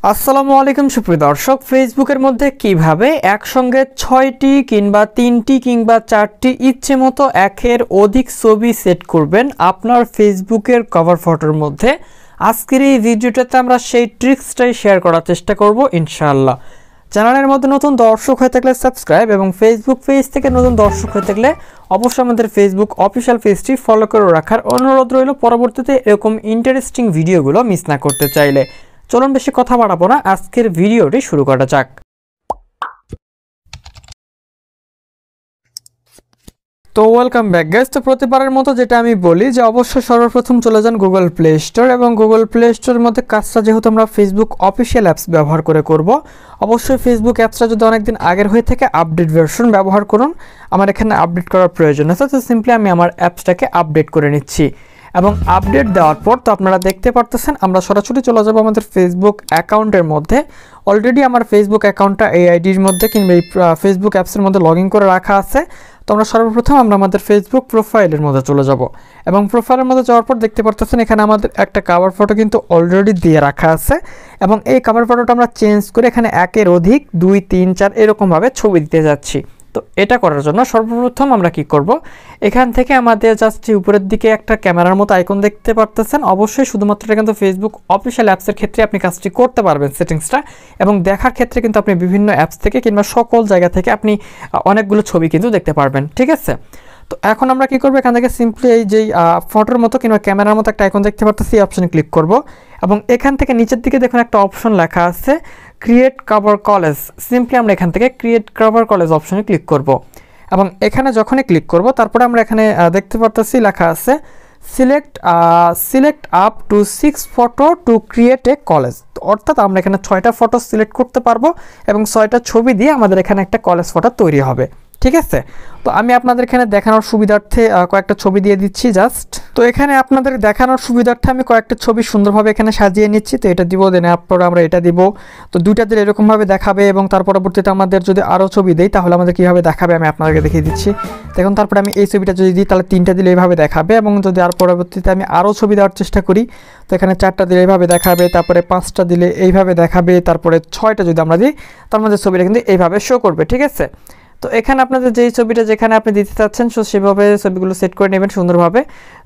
আসসালামু আলাইকুম সুপ্রিয় দর্শক, ফেসবুকের মধ্যে কিভাবে একসঙ্গে 6টি কিংবা 3টি কিংবা 4টি ইচ্ছে মতো একের অধিক ছবি সেট করবেন আপনার ফেসবুকের কভার ফটোর মধ্যে। আজকের এই ভিডিওটাতে আমরা সেই ট্রিক্সটাই শেয়ার করার চেষ্টা করব ইনশাআল্লাহ। চ্যানেলের মধ্যে নতুন দর্শক হয়ে থাকলে সাবস্ক্রাইব এবং ফেসবুক পেজ থেকে নতুন দর্শক হয়ে থাকলে অবশ্যই আমাদের ফেসবুক অফিসিয়াল পেজটি ফলো করে রাখার অনুরোধ রইল, পরবর্তীতে এরকম ইন্টারেস্টিং ভিডিওগুলো মিস না করতে চাইলে। চলুন বেশি কথা বাড়াবো না, আজকের ভিডিওটি শুরু করা যাক। তো ওয়েলকাম ব্যাক গাইস। তো প্রতিবারের মতো যেটা আমি বলি যে অবশ্যই সর্বপ্রথম চলে যান গুগল প্লে স্টোর, এবং গুগল প্লে স্টোরের মধ্যে কাজটা যেহেতু আমরা ফেসবুক অফিসিয়াল অ্যাপস ব্যবহার করে করব, অবশ্যই ফেসবুক অ্যাপসটা যদি অনেকদিন আগের হয়ে থাকে আপডেট ভার্সন ব্যবহার করুন। আমার এখানে আপডেট করার প্রয়োজন আছে, তো সিম্পলি আমি আমার অ্যাপসটাকে আপডেট করে নিচ্ছি। এবং আপডেট দেওয়ার পর তো আপনারা দেখতে পারতেছেন আমরা সরাসরি চলে যাব আমাদের ফেসবুক অ্যাকাউন্টের মধ্যে। অলরেডি আমার ফেসবুক অ্যাকাউন্টটা এই আইডির মধ্যে কিংবা এই ফেসবুক অ্যাপসের মধ্যে লগ ইন করে রাখা আছে। তো আমরা সর্বপ্রথম আমরা আমাদের ফেসবুক প্রোফাইলের মধ্যে চলে যাব, এবং প্রোফাইলের মধ্যে যাওয়ার পর দেখতে পারতেছেন এখানে আমাদের একটা কভার ফটো কিন্তু অলরেডি দিয়ে রাখা আছে, এবং এই কভার ফটোটা আমরা চেঞ্জ করে এখানে একের অধিক 2, 3, 4 এরকমভাবে ছবি দিতে যাচ্ছি। তো এটা করার জন্য সর্বপ্রথম আমরা কি করব, এখান থেকে আমাদের জাস্ট উপরের দিকে একটা ক্যামেরার মতো আইকন দেখতে পারতেছেন। অবশ্যই শুধুমাত্র এটা কিন্তু ফেসবুক অফিসিয়াল অ্যাপসের ক্ষেত্রে আপনি কাজটি করতে পারবেন সেটিংসটা, এবং দেখার ক্ষেত্রে কিন্তু আপনি বিভিন্ন অ্যাপস থেকে কিংবা সকল জায়গা থেকে আপনি অনেকগুলো ছবি কিন্তু দেখতে পারবেন, ঠিক আছে। তো এখন আমরা কি করব, এখান থেকে সিম্পলি এই যে ফটোর মতো কিংবা ক্যামেরার মতো একটা আইকন দেখতে পারতেছি, এই অপশনে ক্লিক করব, এবং এখান থেকে নিচের দিকে দেখুন একটা অপশন লেখা আছে ক্রিয়েট কভার কলেজ। সিম্পলি আমরা এখান থেকে ক্রিয়েট কভার কলেজ অপশনে ক্লিক করব, এবং এখানে যখনই ক্লিক করব তারপরে আমরা এখানে দেখতে পারতেছি লেখা আছে select up to 6 photo to create a college. অর্থাৎ আমরা এখানে 6টা ফটো সিলেক্ট করতে পারবো এবং 6টা ছবি দিয়ে আমাদের এখানে একটা কলেজ ফটো তৈরি হবে, ঠিক আছে। তো আমি আপনাদের এখানে দেখানোর সুবিধার্থে কয়েকটা ছবি দিয়ে দিচ্ছি জাস্ট। তো এখানে আপনাদের দেখানোর সুবিধার্থে আমি কয়েকটা ছবি সুন্দরভাবে এখানে সাজিয়ে নিচ্ছি। তো এটা দিব, দেন আপনারা আমরা এটা দিব। তো দুইটা দিলে এরকমভাবে দেখাবে, এবং তার পরবর্তীতে আমাদের যদি আরও ছবি দেই তাহলে আমাদের কীভাবে দেখাবে আমি আপনাদেরকে দেখিয়ে দিচ্ছি। দেখুন তারপরে আমি এই ছবিটা যদি দিই তাহলে 3টা দিলে এইভাবে দেখাবে, এবং যদি আর পরবর্তীতে আমি আরও ছবি দেওয়ার চেষ্টা করি তো এখানে 4টা দিলে এইভাবে দেখাবে, তারপরে 5টা দিলে এইভাবে দেখাবে, তারপরে 6টা যদি আমরা দিই তার মধ্যে ছবিটা কিন্তু এইভাবে শো করবে, ঠিক আছে। তো এখানে আপনাদের যেই ছবিটা যেখানে আপনি দিতে চাচ্ছেন সেভাবে ছবিগুলো সেট করে নেবেন সুন্দরভাবে।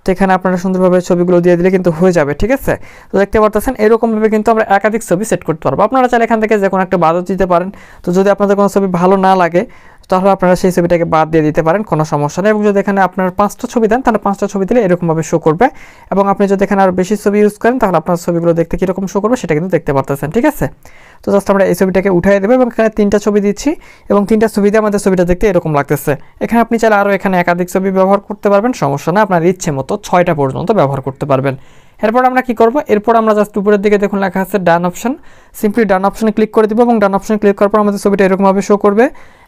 তো এখানে আপনারা সুন্দরভাবে ছবিগুলো দিয়ে দিলে কিন্তু হয়ে যাবে, ঠিক আছে। তো দেখতে পারতেছেন এরকমভাবে কিন্তু আমরা একাধিক ছবি সেট করতে পারবো। আপনারা চাইলে এখান থেকে যে কোনো একটা বাদও দিতে পারেন। তো যদি আপনাদের কোনো ছবি ভালো না লাগে তাহলে আপনারা সেই ছবিটাকে বাদ দিয়ে দিতে পারেন, কোনো সমস্যা নেই। এবং যদি এখানে আপনার 5টা ছবি দেন তাহলে 5টা ছবি দিলে এরকমভাবে শো করবে, এবং আপনি যদি এখানে আরও বেশি ছবি ইউজ করেন তাহলে আপনার ছবিগুলো দেখতে কীরকম শো করবে সেটা কিন্তু দেখতে পারতেছেন, ঠিক আছে। তো জাস্ট আমরা এই ছবিটাকে উঠিয়ে দেবো, এবং এখানে 3টা ছবি দিচ্ছি, এবং 3টা ছবি দিয়ে আমাদের ছবিটা দেখতে এরকম লাগতেছে। এখানে আপনি চাইলে আরও এখানে একাধিক ছবি ব্যবহার করতে পারবেন, সমস্যা না, আপনার ইচ্ছে মতো 6টা পর্যন্ত ব্যবহার করতে পারবেন। এরপর আমরা কি করব, এরপর আমরা জাস্ট উপরের দিকে দেখুন লেখা আছে ডান অপশন, সিম্পলি ডান অপশনে ক্লিক করে দিব, এবং ডান অপশনে ক্লিক করার পর আমাদের ছবিটা এরকমভাবে শো করবে।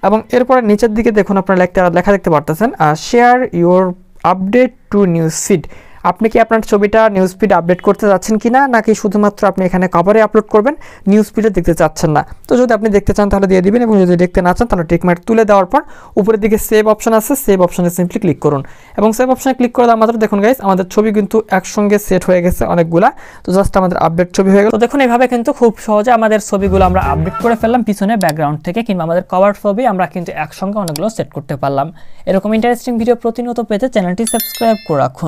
এবং এরপরে নিচের দিকে দেখুন আপনারা লেখা দেখতে পারতেছেন share your update to news feed. আপনি কি আপনার ছবিটা নিউজ ফিড আপডেট করতে চাচ্ছেন কি না, নাকি শুধুমাত্র আপনি এখানে কভারে আপলোড করবেন, নিউজ ফিডে দেখতে চাচ্ছেন না। তো যদি আপনি দেখতে চান তাহলে দিয়ে দিবেন, এবং যদি দেখতে না চান তাহলে টিকমার্ক তুলে দেওয়ার পর উপরের দিকে সেভ অপশন আছে, সেভ অপশনে সিম্পলি ক্লিক করুন, এবং সেভ অপশনে ক্লিক করে আমাদের দেখুন গাইস আমাদের ছবি কিন্তু একসঙ্গে সেট হয়ে গেছে অনেকগুলা। তো জাস্ট আমাদের আপডেট ছবি হয়ে গেল। তো দেখুন এইভাবে কিন্তু খুব সহজে আমাদের ছবিগুলো আমরা আপডেট করে ফেললাম পিছনে ব্যাকগ্রাউন্ড থেকে, কিংবা আমাদের কভার ছবি আমরা কিন্তু একসঙ্গে অনেকগুলো সেট করতে পারলাম। এরকম ইন্টারেস্টিং ভিডিও প্রতিনিয়ত পেতে চ্যানেলটি সাবস্ক্রাইব করে রাখুন।